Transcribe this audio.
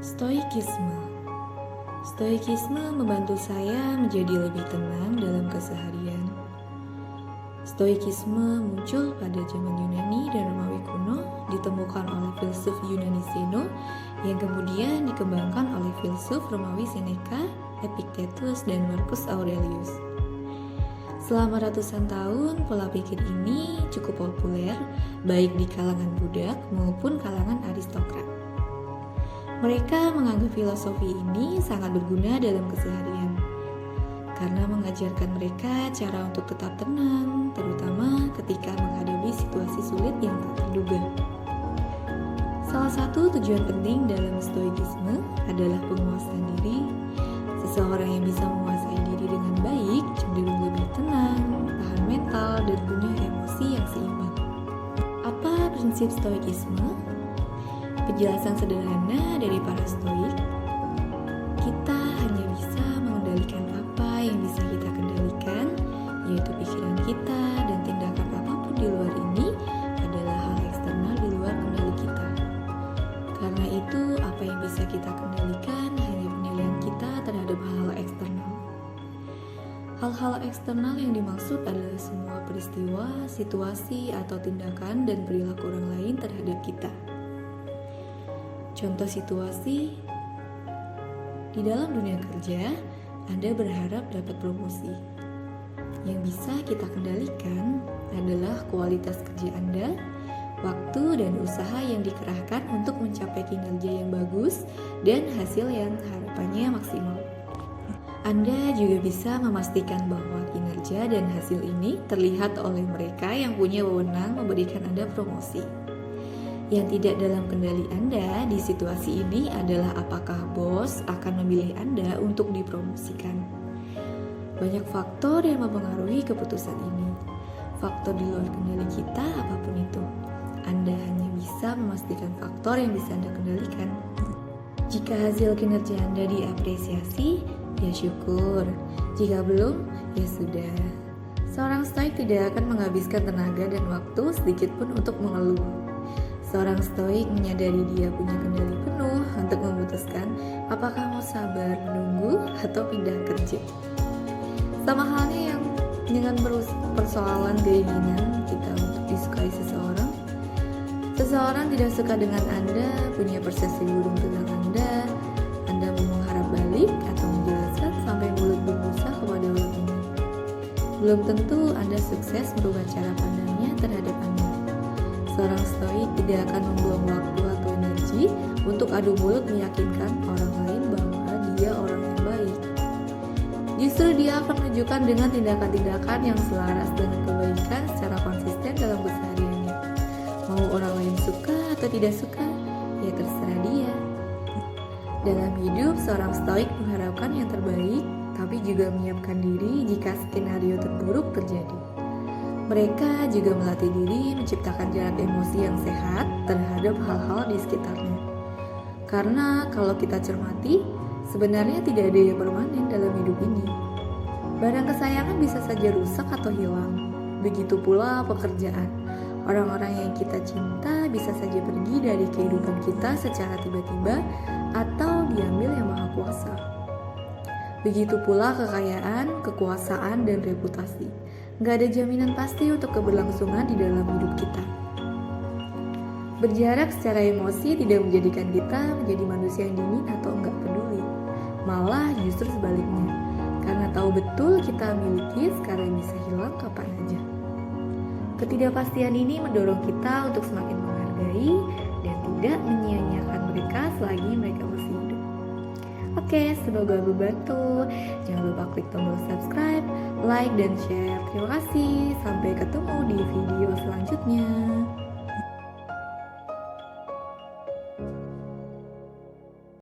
Stoikisme. Stoikisme membantu saya menjadi lebih tenang dalam keseharian. Stoikisme muncul pada zaman Yunani dan Romawi kuno, ditemukan oleh filsuf Yunani Zeno yang kemudian dikembangkan oleh filsuf Romawi Seneca, Epictetus, dan Marcus Aurelius. Selama ratusan tahun, pola pikir ini cukup populer baik di kalangan budak maupun kalangan aristokrat. Mereka menganggap filosofi ini sangat berguna dalam keseharian karena mengajarkan mereka cara untuk tetap tenang, terutama ketika menghadapi situasi sulit yang tak terduga. Salah satu tujuan penting dalam stoikisme adalah penguasaan diri. Seseorang yang bisa menguasai diri dengan baik cenderung lebih tenang, tahan mental, dan punya emosi yang seimbang. Apa prinsip stoikisme? Penjelasan sederhana dari para stoik, kita hanya bisa mengendalikan apa yang bisa kita kendalikan, yaitu pikiran kita, dan tindakan apapun di luar ini adalah hal eksternal di luar kendali kita. Karena itu, apa yang bisa kita kendalikan hanya penilaian kita terhadap hal-hal eksternal. Hal-hal eksternal yang dimaksud adalah semua peristiwa, situasi, atau tindakan dan perilaku orang lain terhadap kita. Contoh situasi, di dalam dunia kerja, Anda berharap dapat promosi. Yang bisa kita kendalikan adalah kualitas kerja Anda, waktu dan usaha yang dikerahkan untuk mencapai kinerja yang bagus dan hasil yang harapannya maksimal. Anda juga bisa memastikan bahwa kinerja dan hasil ini terlihat oleh mereka yang punya wewenang memberikan Anda promosi. Yang tidak dalam kendali Anda di situasi ini adalah apakah bos akan memilih Anda untuk dipromosikan. Banyak faktor yang mempengaruhi keputusan ini. Faktor di luar kendali kita apapun itu. Anda hanya bisa memastikan faktor yang bisa Anda kendalikan. Jika hasil kinerja Anda diapresiasi, ya syukur. Jika belum, ya sudah. Seorang stoik tidak akan menghabiskan tenaga dan waktu sedikit pun untuk mengeluh. Seorang stoik menyadari dia punya kendali penuh untuk memutuskan apakah mau sabar menunggu atau pindah kerja. Sama halnya yang dengan persoalan keinginan kita untuk disukai seseorang. Seseorang tidak suka dengan Anda, punya persepsi buruk tentang Anda mau mengharap balik atau menjelaskan sampai mulut berbusa kepada orang ini. Belum tentu Anda sukses merubah cara pandangnya terhadap Anda. Seorang stoik tidak akan membuang waktu atau energi untuk adu mulut meyakinkan orang lain bahwa dia orang yang baik. Justru dia akan menunjukkan dengan tindakan-tindakan yang selaras dengan kebaikan secara konsisten dalam kesehariannya. Mau orang lain suka atau tidak suka, ya terserah dia. Dalam hidup, seorang stoik mengharapkan yang terbaik, tapi juga menyiapkan diri jika skenario terburuk terjadi. Mereka juga melatih diri menciptakan jarak emosi yang sehat terhadap hal-hal di sekitarnya. Karena kalau kita cermati, sebenarnya tidak ada yang permanen dalam hidup ini. Barang kesayangan bisa saja rusak atau hilang. Begitu pula pekerjaan. Orang-orang yang kita cinta bisa saja pergi dari kehidupan kita secara tiba-tiba atau diambil yang Maha Kuasa. Begitu pula kekayaan, kekuasaan, dan reputasi. Gak ada jaminan pasti untuk keberlangsungan di dalam hidup kita. Berjarak secara emosi tidak menjadikan kita menjadi manusia yang dingin atau enggak peduli. Malah justru sebaliknya. Karena tahu betul kita miliki, sekarang bisa hilang kapan aja. Ketidakpastian ini mendorong kita untuk semakin menghargai dan tidak menyia-nyiakan mereka selagi mereka masih hidup. Oke, semoga membantu. Jangan lupa klik tombol subscribe, like, dan share. Terima kasih.